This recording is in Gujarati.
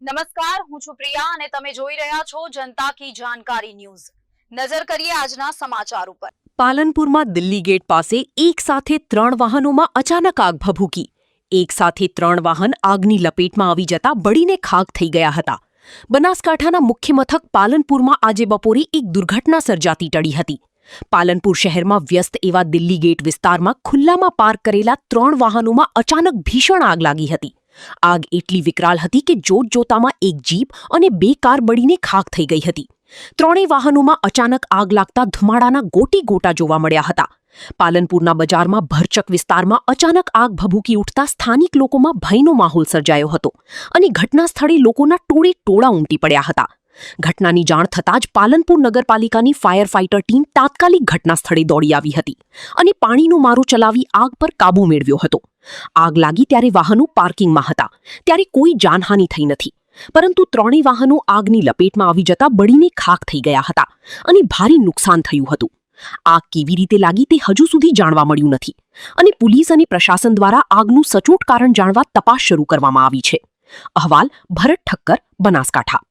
નમસ્કાર, હું છું પ્રિયા અને તમે જોઈ રહ્યા છો જનતા કી જાણકારી ન્યૂઝ। નજર કરીએ આજના સમાચાર ઉપર। પાલનપુરમાં દિલ્હી ગેટ પાસે એક સાથે 3 વાહનોમાં અચાનક આગ ભભૂકી। એક સાથે 3 વાહન આગની લપેટમાં આવી જતા બળીને ખાખ થઈ ગયા હતા। બનાસકાંઠાના મુખ્ય મથક પાલનપુરમાં આજે બપોરે એક દુર્ઘટના સર્જાતી ટળી હતી। પાલનપુર શહેરમાં વ્યસ્ત એવા દિલ્હી ગેટ વિસ્તારમાં ખુલ્લામાં પાર્ક કરેલા 3 વાહનોમાં અચાનક ભીષણ આગ લાગી હતી। આગ એટલી વિકરાળ હતી કે જોતજોતામાં એક જીપ અને 2 કાર બળીને ખાખ થઈ ગઈ હતી। ત્રણેય વાહનોમાં અચાનક આગ લાગતા ધુમાડાના ગોટી ગોટા જોવા મળ્યા હતા। પાલનપુરના બજારમાં ભરચક વિસ્તારમાં અચાનક આગ ભભૂકી ઉઠતા સ્થાનિક લોકોમાં ભયનો માહોલ સર્જાયો હતો અને ઘટના સ્થળે લોકોના ટોળે ટોળા ઉમટી પડ્યા હતા। ઘટનાની જાણ થતાં જ પાલનપુર નગરપાલિકાની ફાયર ફાઇટર ટીમ તાત્કાલિક ઘટના સ્થળે દોડી આવી હતી અને પાણીનું મારું ચલાવી આગ પર કાબૂ મેળવ્યો હતો। આગ લાગી ત્યારે વાહનો પાર્કિંગમાં હતા, ત્યારે કોઈ જાનહાનિ થઈ નથી, પરંતુ ત્રણેય વાહનો આગની લપેટમાં આવી જતા બળીને ખાખ થઈ ગયા હતા અને ભારે નુકસાન થયું હતું। આગ કેવી રીતે લાગી તે હજુ સુધી જાણવા મળ્યું નથી અને પોલીસ અને પ્રશાસન દ્વારા આગનું સચોટ કારણ જાણવા તપાસ શરૂ કરવામાં આવી છે। અહેવાલ ભરત ઠક્કર, બનાસકાંઠા।